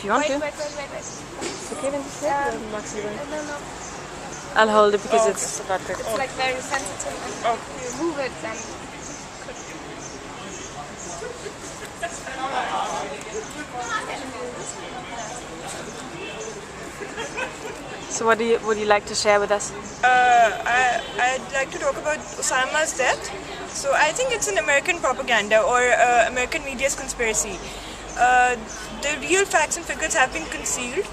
if you want to. Wait. Okay, then just take it, Max. No. I'll hold it because it's about to. It's like very sensitive and if you move it then So what would you like to share with us? I'd like to talk about Osama's death. So I think it's an American propaganda or American media's conspiracy. The real facts and figures have been concealed,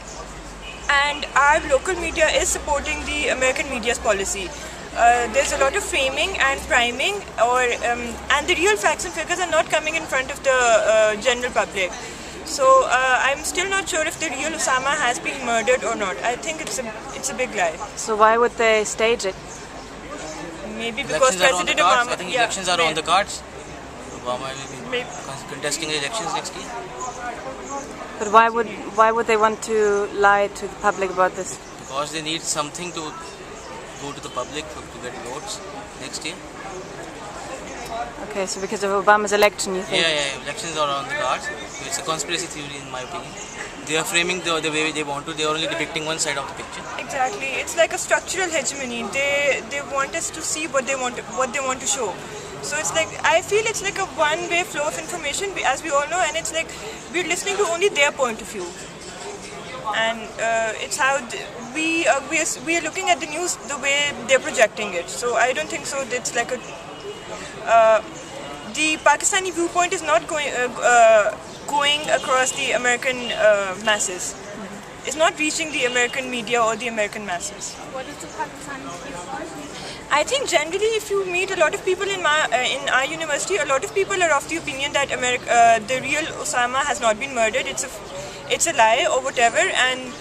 and our local media is supporting the American media's policy. There's a lot of framing and priming, and the real facts and figures are not coming in front of the general public. So I'm still not sure if the real Osama has been murdered or not. I think it's a big lie. So why would they stage it? Maybe because President Obama. I think elections are on the cards. Obama will be Maybe. contesting the elections next year. But why would they want to lie to the public about this? Because they need something to go to the public to get votes next year. Okay, so because of Obama's election, you think? Yeah, elections are on the cards. So it's a conspiracy theory in my opinion. They are framing the way they want to. They are only depicting one side of the picture. Exactly, it's like a structural hegemony. They want us to see what they want to show. So it's like, I feel it's like a one-way flow of information, as we all know, and it's like we're listening to only their point of view. And it's how we are looking at the news the way they're projecting it. So I don't think so. It's like the Pakistani viewpoint is not going across the American masses. It's not reaching the American media or the American masses. what is the Pakistani viewpoint? I think generally, if you meet a lot of people in our university, a lot of people are of the opinion that the real Osama has not been murdered. It's a lie or whatever, and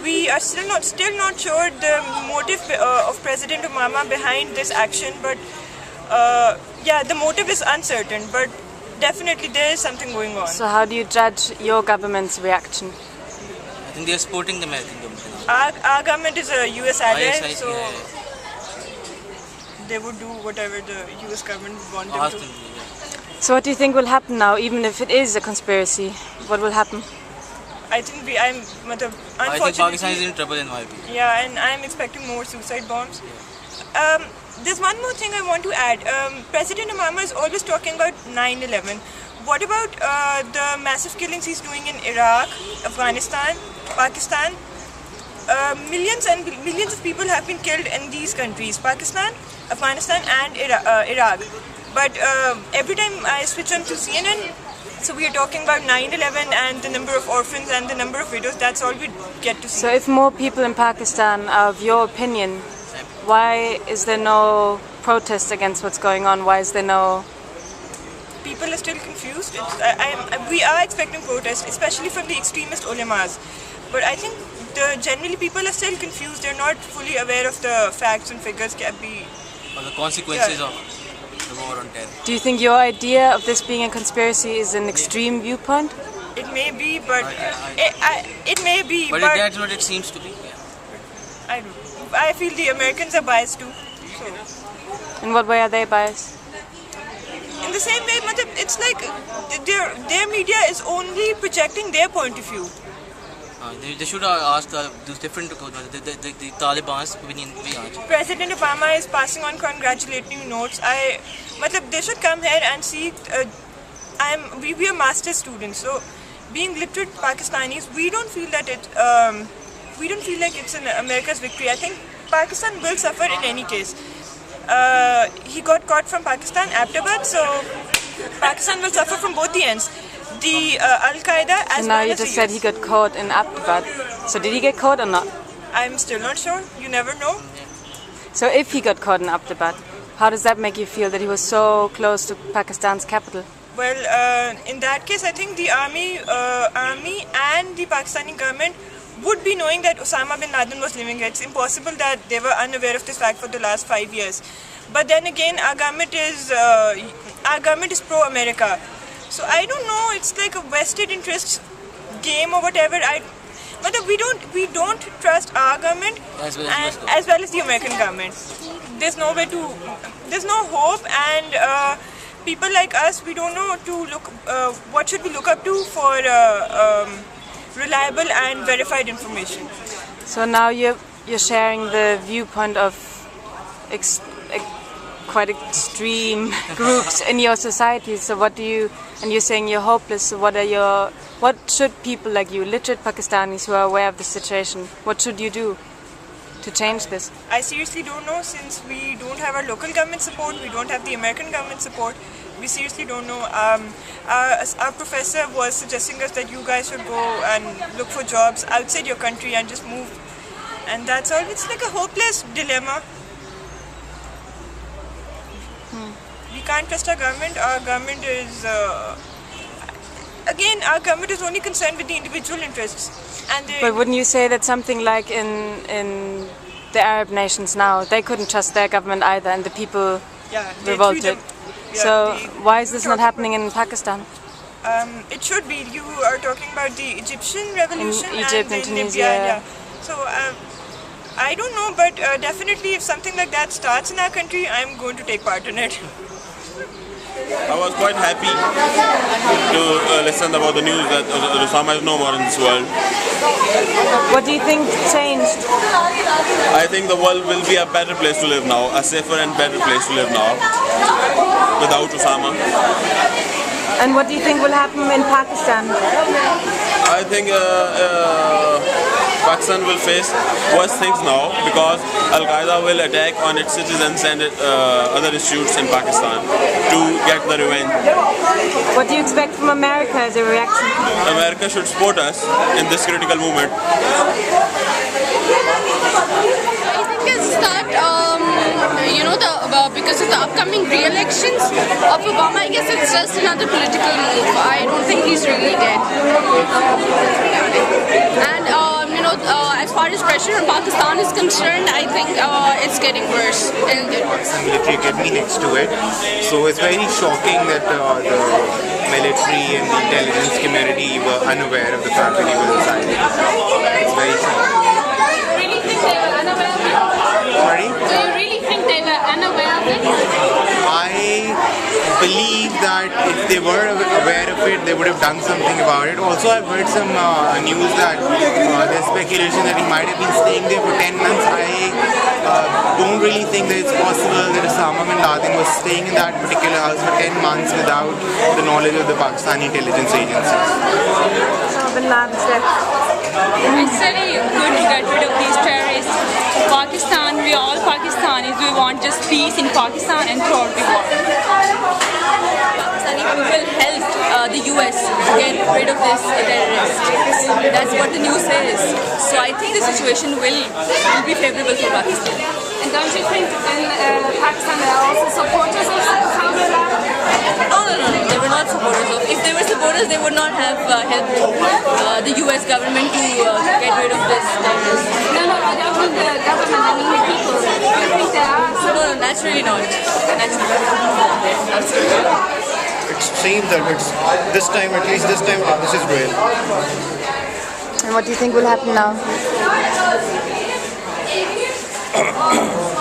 we are still not sure the motive of President Obama behind this action. But yeah, the motive is uncertain. But definitely there is something going on. So how do you judge your government's reaction? I think they are supporting the American government. Our government is a US ally, so yeah. they would do whatever the US government would want them Ask to. them, yeah. So what do you think will happen now, even if it is a conspiracy? What will happen? I think I think unfortunately. Pakistan is in trouble in my opinion. Yeah, and I'm expecting more suicide bombs. There's one more thing I want to add. President Obama is always talking about 9/11. What about the massive killings he's doing in Iraq, Afghanistan, Pakistan? Millions and millions of people have been killed in these countries, Pakistan, Afghanistan and Iraq. But every time I switch on to CNN, so we are talking about 9/11 and the number of orphans and the number of widows. That's all we get to see. So if more people in Pakistan are of your opinion, why is there no protest against what's going on? Why is there no... People are still confused. We are expecting protests, especially from the extremist ulamas. But I think generally people are still confused. They're not fully aware of the facts and figures. Or the consequences of the war on terror. Do you think your idea of this being a conspiracy is an extreme viewpoint? It may be, but it may be. But that's what it seems to be. Yeah. I feel the Americans are biased too. So. In what way are they biased? In the same way, it's like their media is only projecting their point of view. They should ask those different the Taliban's opinion. President Obama is passing on congratulatory notes. They should come here and see. We are master students, so being literate Pakistanis, we don't feel that it's an America's victory. I think Pakistan will suffer in any case. He got caught from Pakistan, Abtabad, so Pakistan will suffer from both the ends. The Al-Qaeda as So now well you as just the said US. he got caught in Abtabad. So did he get caught or not? I'm still not sure. You never know. So if he got caught in Abtabad, how does that make you feel that he was so close to Pakistan's capital? Well, in that case, I think the army and the Pakistani government would be knowing that Osama bin Laden was living here. It's impossible that they were unaware of this fact for the last 5 years. But then again, our government is pro-America. So I don't know. It's like a vested interest game or whatever. We don't trust our government as well as the American government. There's no hope, and people like us, we don't know what should we look up to reliable and verified information. So now you're sharing the viewpoint of quite extreme groups in your society. So and you're saying you're hopeless. So what should people like you, literate Pakistanis who are aware of the situation, what should you do to change this? I seriously don't know, since we don't have our local government support, we don't have the American government support. We seriously don't know. Our professor was suggesting us that you guys should go and look for jobs outside your country and just move. And that's all. It's like a hopeless dilemma. We can't trust our government. Our government is, again, our government is only concerned with the individual interests. But wouldn't you say that something like in the Arab nations now, they couldn't trust their government either, and the people revolted? Why is this not happening in Pakistan? It should be. You are talking about the Egyptian revolution in Egypt and Tunisia. Yeah. So I don't know, but definitely if something like that starts in our country, I'm going to take part in it. I was quite happy to listen about the news that Osama is no more in this world. What do you think changed? I think the world will be a better place to live now, a safer and better place to live now, without Osama. And what do you think will happen in Pakistan? I think Pakistan will face worse things now, because Al-Qaeda will attack on its citizens and other institutes in Pakistan to get the revenge. What do you expect from America as a reaction? America should support us in this critical movement. I think it's that, because of the upcoming re-elections of Obama, I guess it's just another political move. I don't think he's really dead. And, as far as pressure on Pakistan is concerned, I think it's getting worse. It'll get worse. The military academy next to it. So it's very shocking that the military and the intelligence community were unaware of the fact that he was inside. It's very shocking. Do you really think they were unaware of it? Sorry? Do you really think they were unaware of it? I believe that if they were aware of it, they would have done something about it. Also, I've heard some news that there's speculation that he might have been staying there for 10 months. I don't really think that it's possible that Osama bin Laden was staying in that particular house for 10 months without the knowledge of the Pakistani intelligence agencies. Osama bin Laden's death. It's very good to get rid of these terrorists. Pakistan, we are all Pakistanis, we want just peace in Pakistan and throughout the world. Pakistani people helped the US get rid of this terrorist. That's what the news says. So I think the situation will be favorable for Pakistan. And don't you think in Pakistan there are also supporters of Osama bin Laden? No, they were not supporters of. If they were supporters, they would not have helped the US government to get rid of this terrorist. No, I don't mean the government, I mean the people. Do you think there are some? No, naturally not. Naturally not. It seems that it's this time, at least this time, this is real. And what do you think will happen now?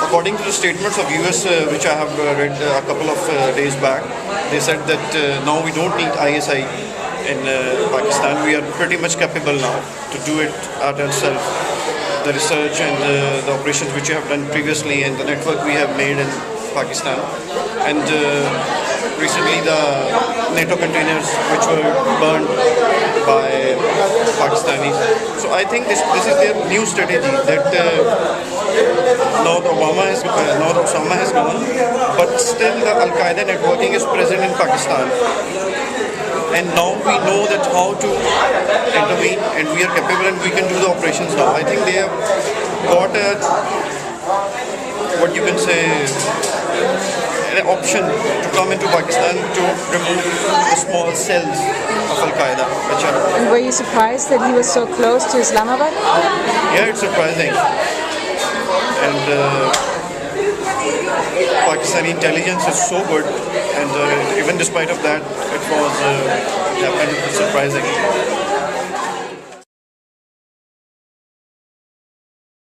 According to the statements of US, which I have read a couple of days back, they said that now we don't need ISI in Pakistan. We are pretty much capable now to do it ourselves. The research and the operations which we have done previously and the network we have made in Pakistan. And recently the NATO containers which were burned by Pakistanis. So I think this is their new strategy that now Osama has gone, but still the Al-Qaeda networking is present in Pakistan. And now we know that how to intervene, and we are capable and we can do the operations now. I think they have got what you can say, an option to come into Pakistan to remove the small cells of Al-Qaeda. And were you surprised that he was so close to Islamabad? Yeah, it's surprising. And Pakistani intelligence is so good, and even despite of that, it happened surprising.